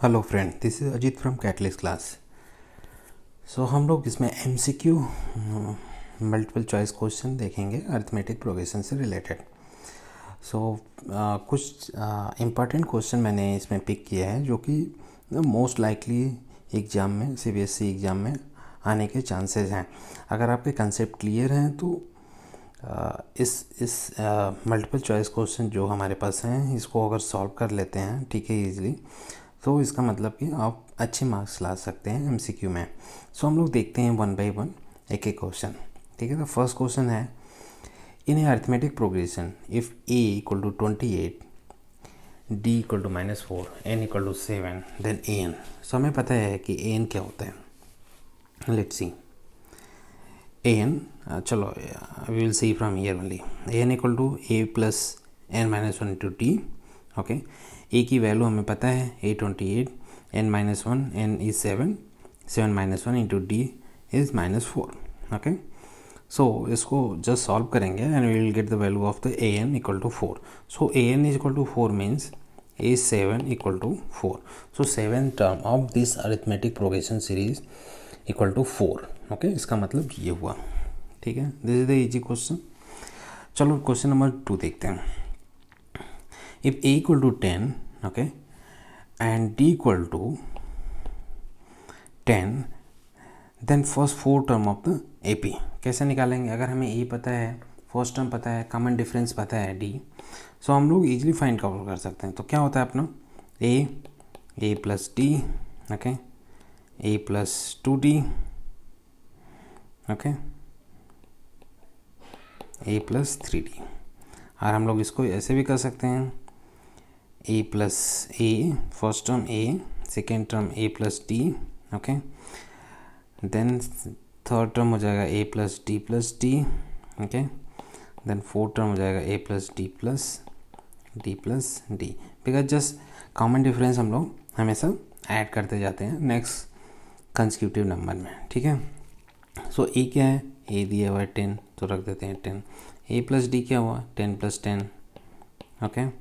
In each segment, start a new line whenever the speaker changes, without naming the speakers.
Hello friend, this is Ajeet from Catalyst class. So हम लोग इसमें एमसीक्यू मल्टीपल चॉइस क्वेश्चन देखेंगे अरिथमेटिक प्रोग्रेशन से रिलेटेड। सो कुछ इम्पॉर्टेंट क्वेश्चन मैंने इसमें पिक किया है जो कि मोस्ट लाइकली एग्ज़ाम में, सीबीएसई एग्ज़ाम में आने के चांसेस हैं। अगर आपके कंसेप्ट क्लियर हैं तो इस मल्टीपल चॉइस क्वेश्चन जो हमारे पास हैं इसको अगर सॉल्व कर लेते हैं, ठीक है, ईजिली, तो इसका मतलब कि आप अच्छे मार्क्स ला सकते हैं एमसीक्यू में। सो हम लोग देखते हैं वन बाय वन एक एक क्वेश्चन, ठीक है। तो फर्स्ट क्वेश्चन है, in a arithmetic progression if a equal to 28, d equal to -4, n equal to 7, then an। So हमें पता है कि an क्या होता है। लेट्स सी an, चलो we will see from here only. an equal to a plus n-1 into d। Okay, a की value हमें पता है a 28, n-1, n is 7, 7-1 into d is -4। Okay, सो इसको जस्ट सॉल्व करेंगे and we will get the value of the an equal to 4। So an is equal to 4 means a 7 equal to 4। So 7 term of this arithmetic progression series equal to 4। Okay, इसका मतलब ये हुआ, ठीक है। This is the easy question. चलो question number 2 देखते हैं। If a equal to 10, okay, and d equal to 10, then first 4 term of the AP कैसे निकालेंगे? अगर हमें a पता है, फर्स्ट टर्म पता है, कॉमन डिफरेंस पता है d, सो हम लोग इजीली फाइंड आउट कर सकते हैं। तो क्या होता है अपना a plus d, okay, a plus 2d, okay, a plus 3d। और हम लोग इसको ऐसे भी कर सकते हैं, a plus a, first term a, second term a plus d, okay, then third term हो जाएगा a plus d plus d, okay, then fourth term हो जाएगा a plus d plus d, because just common difference हम लोग हमेशा add करते जाते हैं नेक्स्ट कंसेक्यूटिव नंबर में, ठीक है। सो a क्या है, a दिया हुआ है 10, तो रख देते हैं 10। a प्लस d क्या हुआ, 10 plus 10, okay,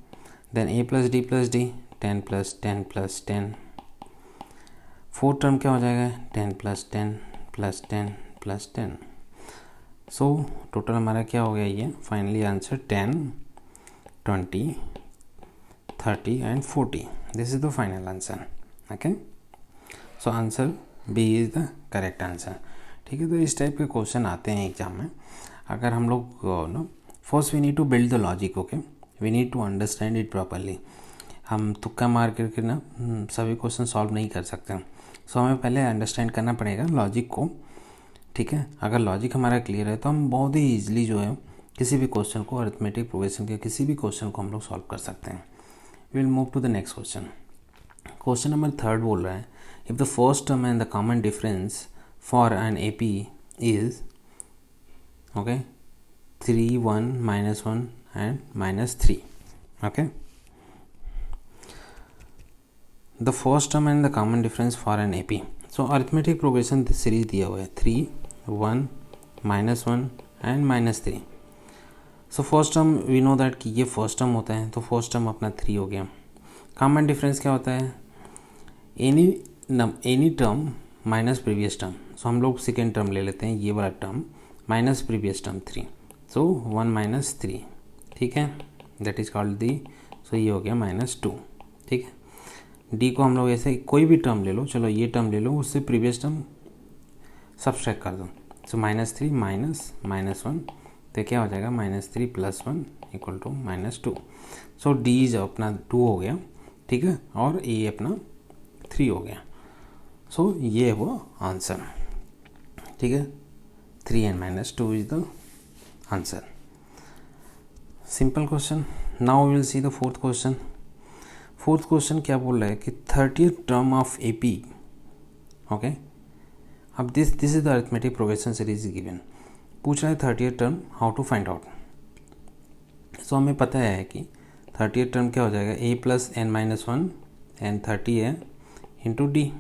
then a plus d plus डी, 10 प्लस 10 प्लस 10। फोर्थ टर्म क्या हो जाएगा, 10 plus 10 plus 10 plus 10। So total हमारा क्या हो गया, ये finally answer 10, 20, 30 and 40। This is the final answer. Okay, so answer B is the correct answer, ठीक है। तो इस टाइप के क्वेश्चन आते हैं एग्जाम में। अगर हम लोग no, first we need to build the logic, okay, we need to understand it properly. हम तुक्का मार करके ना सभी क्वेश्चन सॉल्व नहीं कर सकते। सो हमें पहले अंडरस्टैंड करना पड़ेगा लॉजिक को, ठीक है। अगर लॉजिक हमारा क्लियर है तो हम बहुत ही ईजिली जो है किसी भी क्वेश्चन को, अरिथमेटिक प्रोग्रेशन के किसी भी क्वेश्चन को हम लोग सॉल्व कर सकते हैं। We will move to the next question. Question number 3 बोल रहा है, if the first term and the common difference for an A P is, okay, 3, 1, -1 and -3, okay. The first term and the common difference for an AP. So arithmetic progression series दिया हुआ है 3, 1, -1 and -3. So first term we know that कि ये first term होता है, तो first term अपना 3 हो गया। common difference क्या होता है, any term minus previous term. So हम लोग सेकेंड टर्म ले लेते हैं, ये वाला term minus previous term 3, so 1 - 3, ठीक है, दैट इज कॉल्ड दी। सो ये हो गया -2, ठीक है। डी को हम लोग ऐसे कोई भी टर्म ले लो, चलो ये टर्म ले लो, उससे प्रीवियस टर्म सब्सट्रैक्ट कर दो। सो -3 माइनस -1, तो क्या हो जाएगा, -3 + 1 इक्वल टू -2। सो डी जो अपना 2 हो गया, ठीक है, और ए अपना 3 हो गया। सो ये है वो आंसर, ठीक है। 3 and -2 is the answer. Simple question. Now we will see the fourth question. Fourth question क्या बोल रहा है कि 30th term of AP, okay. अब this is the arithmetic progression series given. पूछ रहा है 30th term how to find out. So हमें पता है कि 30th टर्म क्या हो जाएगा, a + n-1 एंड 30 है इंटू डी,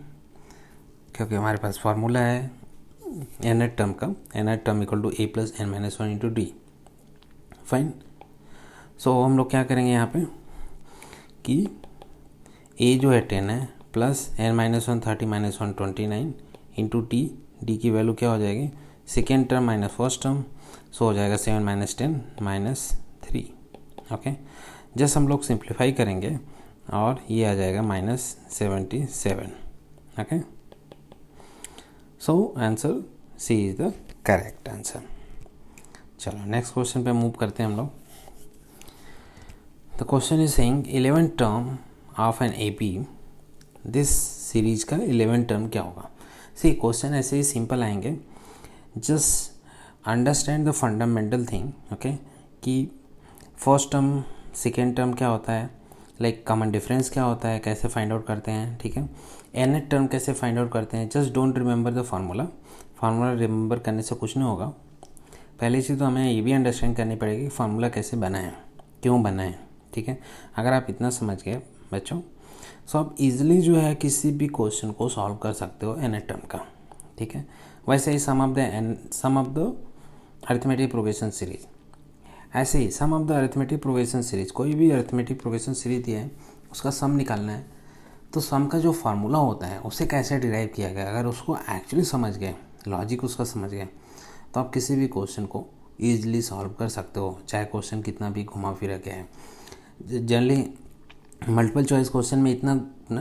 क्योंकि हमारे पास फार्मूला है nth टर्म का, nth term equal to a + n-1 into D. Fine. So हम लोग क्या करेंगे यहाँ पे कि a जो है 10 है, plus n minus one 30 minus one 29 into D, D की वैल्यू क्या हो जाएगी second term minus first term, so हो जाएगा 7 माइनस 10 माइनस 3। ओके, जस्ट हम लोग सिंप्लीफाई करेंगे और ये आ जाएगा -77। Okay, so answer C is the correct answer. चलो नेक्स्ट क्वेश्चन पे मूव करते हैं हम लोग। The question is saying 11 term of an AP, this series का 11 टर्म क्या होगा। सी क्वेश्चन ऐसे ही सिंपल आएंगे, just understand the fundamental thing. Okay, कि फर्स्ट टर्म सेकेंड टर्म क्या होता है, लाइक कॉमन डिफरेंस क्या होता है, कैसे फाइंड आउट करते हैं, ठीक है, nth टर्म कैसे फाइंड आउट करते हैं। Just don't remember the formula, formula remember करने से कुछ नहीं होगा। पहली चीज़ तो हमें ये भी अंडरस्टैंड करनी पड़ेगी कि फार्मूला कैसे बना है, क्यों बना है, ठीक है। अगर आप इतना समझ गए बच्चों, सो आप इजीली जो है किसी भी क्वेश्चन को सॉल्व कर सकते हो nth टर्म का, ठीक है। वैसे ही sum of the arithmetic progression series, ऐसे ही sum of the arithmetic progression series, कोई भी अरिथमेटिक प्रोग्रेशन सीरीज दिया है उसका सम निकालना है, तो सम का जो फार्मूला होता है उसे कैसे डिराइव किया गया, अगर उसको एक्चुअली समझ गए, लॉजिक उसका समझ गए, तो आप किसी भी क्वेश्चन को ईजिली सॉल्व कर सकते हो, चाहे क्वेश्चन कितना भी घुमा फिरा गया है। जनरली मल्टीपल चॉइस क्वेश्चन में इतना ना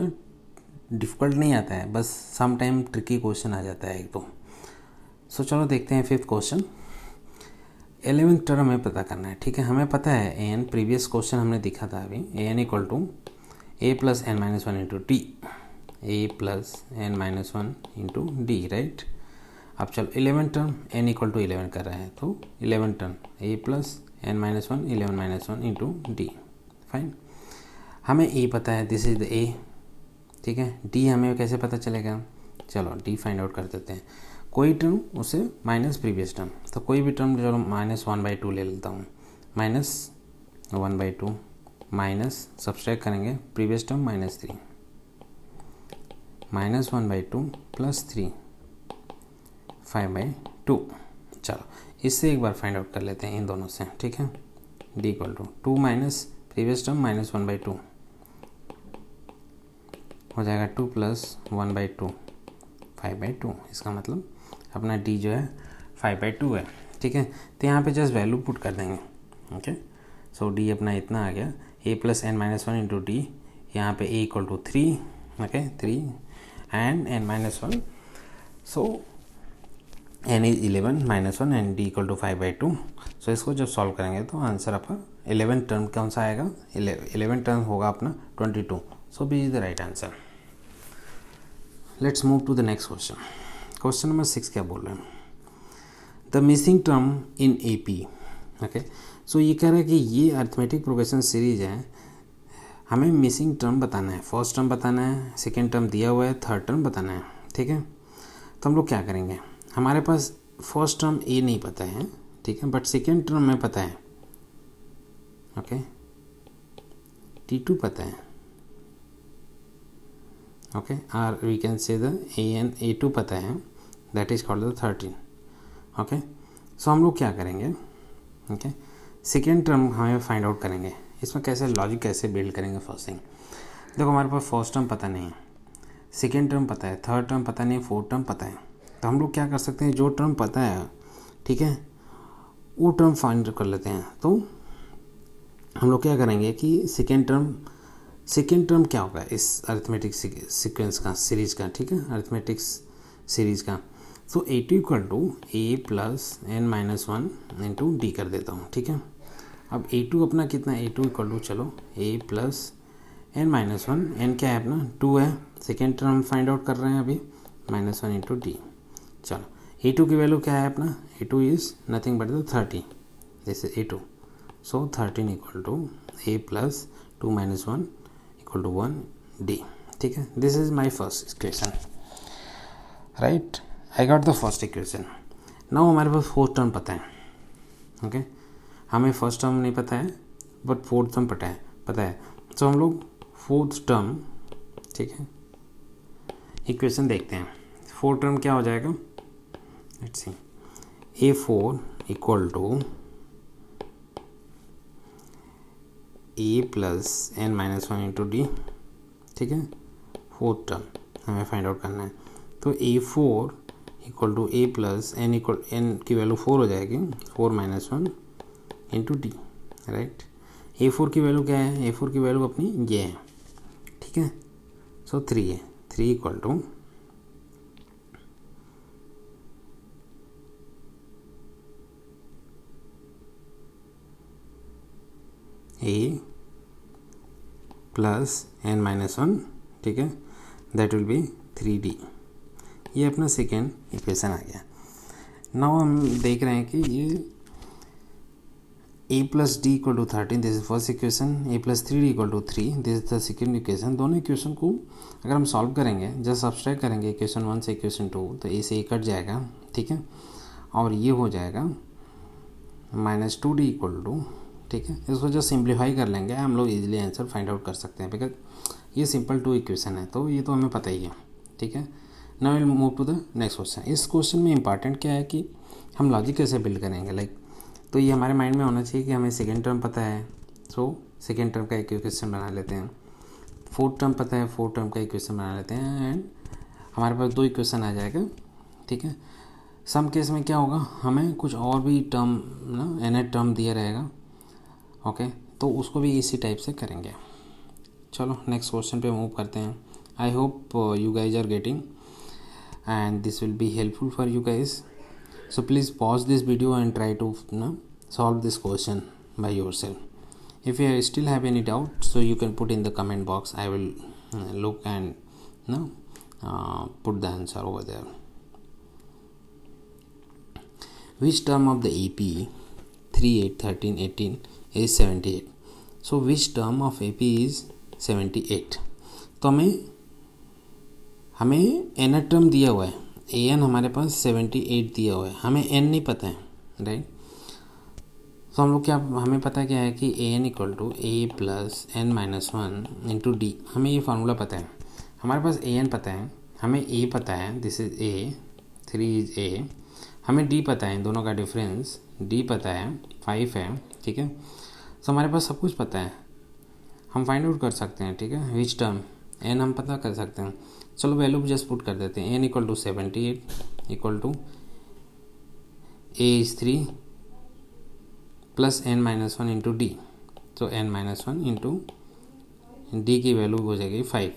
डिफ़िकल्ट नहीं आता है, बस सम टाइम ट्रिकी क्वेश्चन आ जाता है एक दो। सो चलो देखते हैं फिफ्थ क्वेश्चन। 11th टर्म हमें पता करना है, ठीक है। हमें पता है ए एन, प्रीवियस क्वेश्चन हमने दिखा था अभी, A N equal to A plus N minus one into D, A plus N minus one into D, right. अब चलो 11th term N equal to 11 कर रहा है, तो 11th term A plus N minus one 11 minus one into D, fine. हमें A पता है, this is the ए, ठीक है। डी हमें कैसे पता चलेगा, चलो डी फाइंड आउट कर देते हैं। कोई टर्म उसे माइनस प्रीवियस टर्म, तो कोई भी टर्म चलो -1/2 ले लेता हूँ, -1/2 माइनस सब्सट्रैक्ट करेंगे प्रीवियस टर्म -3, -1/2 प्लस 3 5/2। चलो इससे एक बार फाइंड आउट कर लेते हैं इन दोनों से, ठीक है। D equal to 2 minus previous term -1/2 हो जाएगा 2 प्लस 1/2 5/2। इसका मतलब अपना डी जो है 5/2 है, ठीक है। तो यहाँ पे जस्ट वैल्यू पुट कर देंगे, ओके। सो डी अपना इतना आ गया, A plus N minus one into D, यहाँ पे A equal to 3, okay 3 and N minus one, so N is 11 minus one and D equal to 5/2। So इसको जब सॉल्व करेंगे तो आंसर आपका 11 टर्म कौन सा आएगा, 11 टर्म होगा अपना 22। So B is the right answer. Let's move to the next question. Question number 6 क्या बोल रहे हैं, the missing term in A P, okay. So ये कह रहा है कि ये अरिथमेटिक प्रोग्रेशन सीरीज है, हमें मिसिंग टर्म बताना है, फर्स्ट टर्म बताना है, सेकेंड टर्म दिया हुआ है, थर्ड टर्म बताना है, ठीक है। तो हम लोग क्या करेंगे, हमारे पास फर्स्ट टर्म ए नहीं पता है, ठीक है, बट सेकेंड टर्म में पता है, ओके, T2 पता है, ओके, और we can say the A2 पता है, that is called the 13, okay. So हम लोग क्या करेंगे, ओके, सेकेंड टर्म हमें फाइंड आउट करेंगे। इसमें कैसे लॉजिक कैसे बिल्ड करेंगे, फर्स्ट थिंग देखो, हमारे पास फर्स्ट टर्म पता नहीं है, सेकेंड टर्म पता है, थर्ड टर्म पता नहीं है, फोर्थ टर्म पता है, तो हम लोग क्या कर सकते हैं, जो टर्म पता है, ठीक है, वो टर्म फाइंड कर लेते हैं। तो हम लोग क्या करेंगे कि सेकेंड टर्म क्या होगा इस अरिथमेटिक सीक्वेंस का, सीरीज का, ठीक है, अरिथमेटिक सीरीज का। तो A2 equal to A plus N minus one into d कर देता हूँ, ठीक है। अब A2 अपना कितना, A2 इक्वल टू चलो A plus N minus one, N क्या है अपना 2 है, सेकेंड टर्म फाइंड आउट कर रहे हैं अभी, -1 इंटू डी। चलो A2 की वैल्यू क्या है अपना, A2 is nothing but the 30, this is A2। So 13 equal to A plus 2 minus 1 equal to 1 d, ठीक है। This is my first equation, right. I got the first equation. Now हमारे पास fourth term पता है, okay, हमें first term नहीं पता है बट फोर्थ टर्म पता है। तो हम लोग फोर्थ टर्म, ठीक है, इक्वेशन देखते हैं। फोर्थ टर्म क्या हो जाएगा, let's see, A4 equal to A plus N minus one into d, ठीक है। फोर्थ टर्म हमें फाइंड आउट करना है। तो A4 equal to A plus n equal to की वैल्यू 4 हो जाएगी, 4 minus 1 into D, right. A4 की वैल्यू क्या है? A4 की वैल्यू अपनी ये है, ठीक है। सो 3 है, 3 equal to A plus N minus 1, ठीक है, दैट विल बी 3D। ये अपना सेकेंड इक्वेशन आ गया। नाउ हम देख रहे हैं कि ये a plus d equal to 13, this is first equation, a plus 3d equal to 3, this is the second equation. दोनों इक्वेशन को अगर हम सॉल्व करेंगे, जस्ट सब्सट्रैक्ट करेंगे इक्वेशन 1 से इक्वेशन 2, तो a से a कट जाएगा, ठीक है, और ये हो जाएगा -2d इक्वल टू, ठीक है। इसको जो सिंप्लीफाई कर लेंगे हम लोग इजीली आंसर फाइंड आउट कर सकते हैं, बिकॉज ये सिंपल 2 इक्वेशन है, तो ये तो हमें पता ही है, ठीक है। Now will move to the next question. इस क्वेश्चन में इंपॉर्टेंट क्या है कि हम लॉजिक कैसे बिल्ड करेंगे, लाइक तो ये हमारे माइंड में होना चाहिए कि हमें सेकेंड टर्म पता है, सो सेकेंड टर्म का इक्वेशन बना लेते हैं। फोर्थ टर्म पता है, फोर्थ टर्म का इक्वेशन बना लेते हैं, एंड हमारे पास 2 इक्वेशन आ जाएगा, ठीक है। सम केस में क्या होगा, हमें कुछ और भी टर्म ना nth टर्म दिया रहेगा, ओके, तो उसको भी इसी टाइप से करेंगे। चलो नेक्स्ट क्वेश्चन पे मूव करते हैं। I hope you guys are getting and this will be helpful for you guys, so please pause this video and try to solve this question by yourself. If you still have any doubt, so you can put in the comment box. I will look and put the answer over there. Which term of the AP 3, 8, 13, 18 is 78? So which term of AP is 78? तो हमें N term दिया हुआ है, A N हमारे पास 78 दिया हुआ है, हमें एन नहीं पता है, राइट। तो हम लोग क्या, हमें पता क्या है कि A N equal to A plus N minus 1 into D, हमें ये फार्मूला पता है। हमारे पास ए एन पता है, हमें ए पता है, this is a, 3 is a, हमें डी पता है, दोनों का डिफरेंस डी पता है, 5 है, ठीक है। तो हमारे पास सब कुछ पता है, हम फाइंड आउट कर सकते हैं, ठीक है। विच टर्म एन हम पता कर सकते हैं। चलो वैल्यू जस्ट पुट कर देते हैं। N equal to 78 equal to a is 3 plus N minus 1 into d, तो एन माइनस 1 इंटू डी की वैल्यू हो जाएगी 5।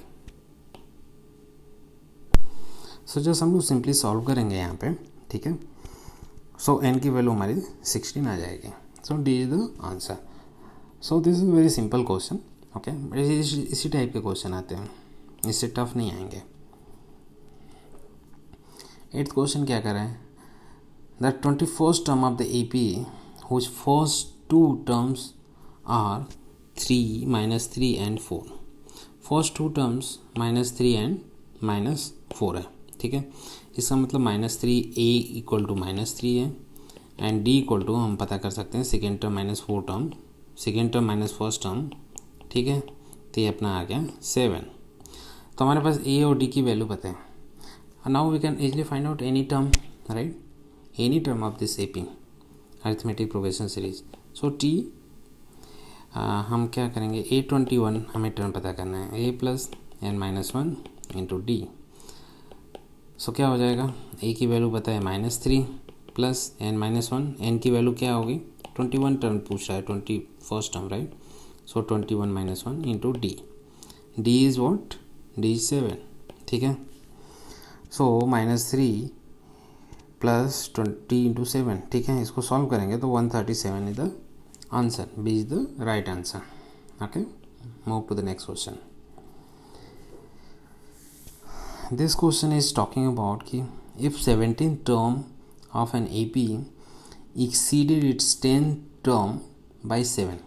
सो जस्ट हम लोग सिंपली सॉल्व करेंगे यहाँ पे, ठीक है। सो एन की वैल्यू हमारी 16 आ जाएगी, so D is the answer. So this is very simple question, okay. इसी टाइप के क्वेश्चन आते हैं, इससे टफ नहीं आएंगे। 8th क्वेश्चन क्या कर रहा है, the 21st term of the AP which first 2 terms are 3, -3 and 4. First 2 terms -3 and -4 है, ठीक है। इसका मतलब -3 A इक्वल टू -3 है, एंड D इक्वल टू हम पता कर सकते हैं second term -4 term, second term minus first term, ठीक है। तो ये अपना आ गया 7। तो हमारे पास A और D की वैल्यू पता है। Now we can easily find out any term, right, any term of this AP arithmetic progression series. So T हम क्या करेंगे, A21 हमें टर्म पता करना है, A plus N minus 1 into d. So क्या हो जाएगा, A की वैल्यू पता है -3 प्लस एन माइनस 1, एन की वैल्यू क्या होगी 21 टर्म पूछ रहा है, 21st term, right. So 21 minus 1 into D, d is what, d is 7, ठीक है। सो -3 प्लस 20 इंटू 7, ठीक है। इसको सॉल्व करेंगे तो 137 is the answer, B is the right answer, okay. Move to the next question. This question is talking about कि if 17th term of an AP exceeded its 10th term by 7,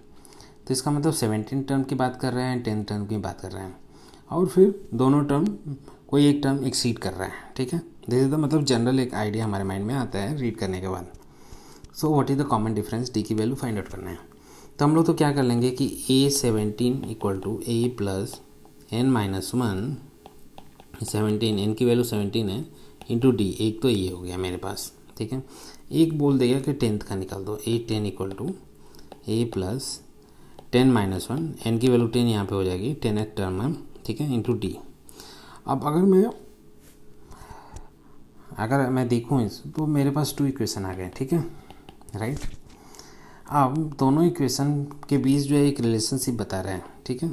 तो इसका मतलब 17th term की बात कर रहे हैं, 10th term की बात कर रहे हैं, और फिर दोनों टर्म कोई एक टर्म एक्सीड कर रहा है, ठीक है। दिस इज द मतलब जनरल एक आइडिया हमारे माइंड में आता है रीड करने के बाद। So what is the common difference, D की वैल्यू फाइंड आउट करना है। तो हम लोग तो क्या कर लेंगे कि A17 equal to A plus N minus 1, 17, n की वैल्यू 17 है, इंटू डी, एक तो ये हो गया मेरे पास, ठीक है। एक बोल देगा कि 10th का निकाल दो, A10 equal to A plus 10 minus 1, N की वैल्यू 10 यहाँ पे हो जाएगी, 10th टर्म है, ठीक है, इंटू डी। अब अगर मैं देखूँ इस तो मेरे पास 2 इक्वेशन आ गए, ठीक है, राइट। अब दोनों इक्वेशन के बीच जो है एक रिलेशनशिप बता रहे हैं, ठीक है।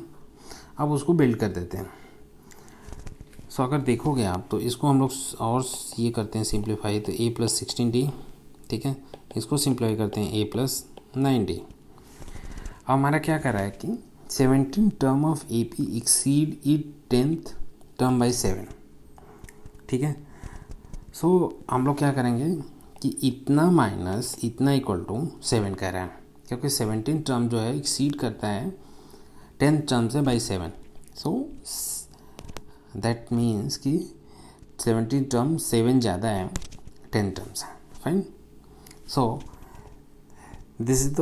अब उसको बिल्ड कर देते हैं। सो अगर देखोगे आप तो इसको हम लोग और ये करते हैं सिंप्लीफाई, तो a + 16d, ठीक है। इसको सिंप्लीफाई करते हैं a + 9d। अब हमारा क्या कर रहा है कि 17 term of AP exceed it 10th term by 7, ठीक है। सो हम लोग क्या करेंगे कि इतना माइनस इतना इक्वल टू 7 कह रहा है, क्योंकि 17 टर्म जो है एक्सीड करता है 10th टर्म से बाई 7। सो दैट मीन्स कि 17 टर्म 7 ज़्यादा है 10 टर्म से, fine. So this is the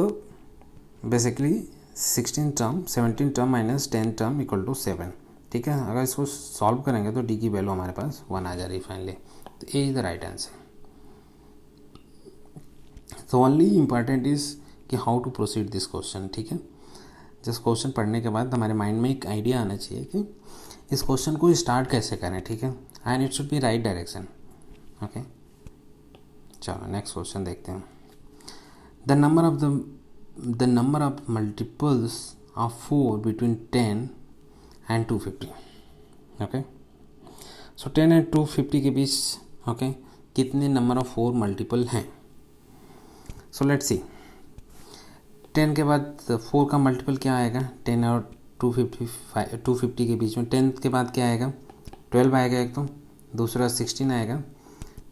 basically 17 term minus 10 term equal to 7, ठीक है। अगर इसको सॉल्व करेंगे तो डी की वैल्यू हमारे पास 1 आ जा रही फाइनली, तो A is the right answer. तो ओनली इम्पॉर्टेंट इज़ कि how to proceed this question, ठीक है। जस्ट क्वेश्चन पढ़ने के बाद हमारे माइंड में एक आइडिया आना चाहिए कि इस क्वेश्चन को स्टार्ट कैसे करें, ठीक है, and it should be right direction, okay. चलो नेक्स्ट क्वेश्चन देखते हैं। The number of multiples of 4 between 10 and 250, okay. So 10 and 250 के बीच, ओके, कितने नंबर ऑफ 4 मल्टीपल हैं। सो लेट्स सी, 10 के बाद 4 का मल्टीपल क्या आएगा, 10 और 250 के बीच में 10 के बाद क्या आएगा, 12 आएगा एक, तो दूसरा 16 आएगा,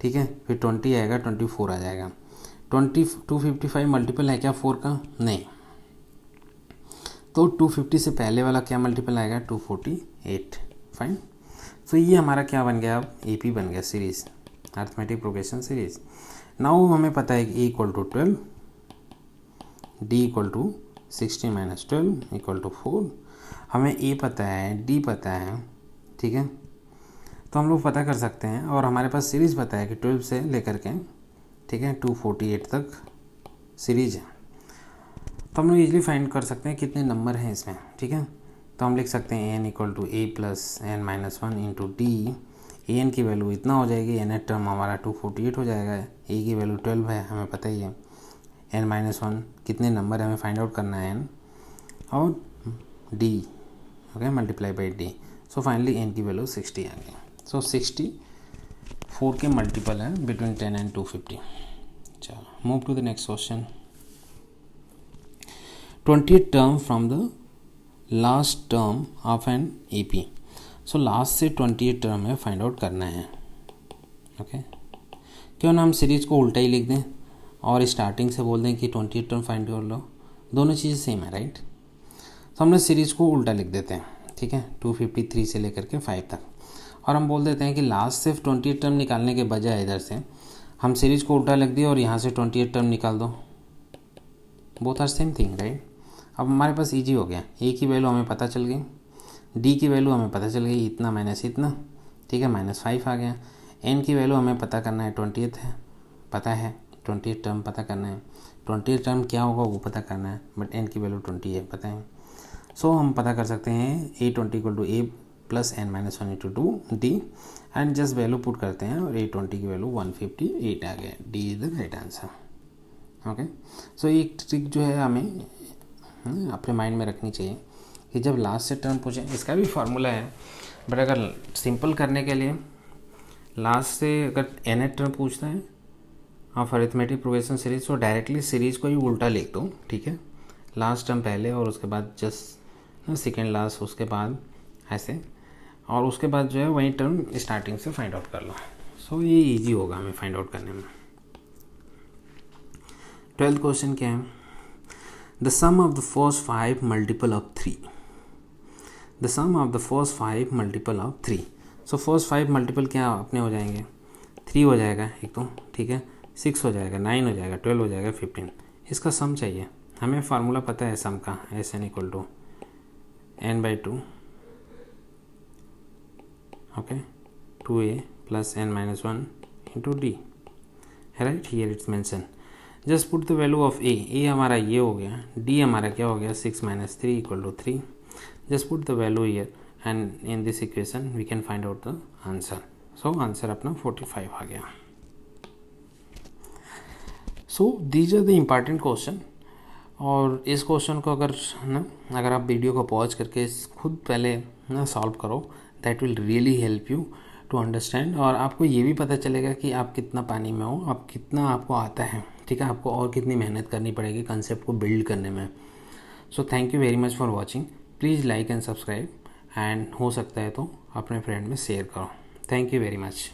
ठीक है, फिर 20 आएगा, 24 आ जाएगा। 255 मल्टीपल है क्या 4 का, नहीं। तो 250 से पहले वाला क्या मल्टीपल आएगा, 248, फाइन। तो ये हमारा क्या बन गया, अब AP बन गया, series, arithmetic progression series. Now हमें पता है कि A = 12, D = 16 - 12 = 4। हमें A पता है, D पता है, ठीक है। तो हम लोग पता कर सकते हैं, और हमारे पास सीरीज़ पता है कि 12 से लेकर के, ठीक है, 248 तक सीरीज है। तो हम लोग ईजिली फाइंड कर सकते हैं कितने नंबर हैं इसमें, ठीक है। तो हम लिख सकते हैं n = a + n - 1 × d। an की वैल्यू इतना हो जाएगी, nth टर्म हमारा 248 हो जाएगा, a की वैल्यू 12 है, हमें पता ही है। n - 1 कितने नंबर है हमें फाइंड आउट करना है, n, और d, okay, multiply by d। So finally n की वैल्यू 60 आ गई। सो 64 के मल्टीपल है बिटवीन 10 and 250। चलो move to the next question. 20th term from the last term of an AP। सो लास्ट से 20th टर्म है फाइंड आउट करना है, ओके। क्यों ना हम सीरीज को उल्टा ही लिख दें और स्टार्टिंग से बोल दें कि 20th टर्म फाइंड कर लो, दोनों चीज़ें सेम है, राइट। तो हमने सीरीज को उल्टा लिख देते हैं, ठीक है, 253 से लेकर के 5 तक, और हम बोल देते हैं कि लास्ट से 20th टर्म निकालने के बजाय इधर से हम सीरीज को उल्टा लिख दिए और यहाँ से 20th टर्म निकाल दो, both are same thing, right. अब हमारे पास इजी हो गया, A की वैल्यू हमें पता चल गई, D की वैल्यू हमें पता चल गई, इतना माइनस इतना, ठीक है, -5 आ गया। N की वैल्यू हमें पता करना है, 20th है, पता है, 20th टर्म पता करना है, 20th टर्म क्या होगा वो पता करना है, बट N की वैल्यू 20 है, पता है। सो हम पता कर सकते हैं A20 = A + n - 1 × 2d, and just value put करते हैं और A20 की वैल्यू 158 आ गया, D is the right answer, okay. So एक ट्रिक जो है हमें अपने माइंड में रखनी चाहिए कि जब लास्ट से टर्म पूछे, इसका भी फार्मूला है, बट अगर सिंपल करने के लिए लास्ट से अगर nth टर्म पूछता है ऑफ अरिथमेटिक प्रोग्रेशन सीरीज, तो डायरेक्टली सीरीज को ही उल्टा लिख दो, ठीक है, लास्ट टर्म पहले और उसके बाद जस्ट सेकेंड लास्ट, उसके बाद ऐसे, और उसके बाद जो है वही टर्म स्टार्टिंग से फाइंड आउट कर लो। सो ये इजी होगा हमें फाइंड आउट करने में। 12th क्वेश्चन क्या है, the sum of the first 5 multiple of 3, the sum of the first 5 multiple of 3। So first 5 multiple क्या अपने हो जाएंगे, 3 हो जाएगा एक तो, ठीक है, 6 हो जाएगा, 9 हो जाएगा, 12 हो जाएगा, 15। इसका सम चाहिए, हमें फार्मूला पता है सम का, Sn = n/2, okay, 2a + n - 1 × d, right, here it's mention. Just put the value of a हमारा ये हो गया, d हमारा क्या हो गया, 6 - 3 = 3। Just put the value here, and in this equation we can find out the answer. So answer अपना 45 आ गया. So these are the important question. और इस क्वेश्चन को अगर आप वीडियो को पॉज करके खुद पहले सॉल्व करो, that will really help you to understand. और आपको ये भी पता चलेगा कि आप कितना पानी में हो, आप कितना आपको आता है. ठीक है, आपको और कितनी मेहनत करनी पड़ेगी कंसेप्ट को बिल्ड करने में. So thank you very much for watching. Please like and subscribe, and हो सकता है तो अपने फ्रेंड में शेयर करो. Thank you very much.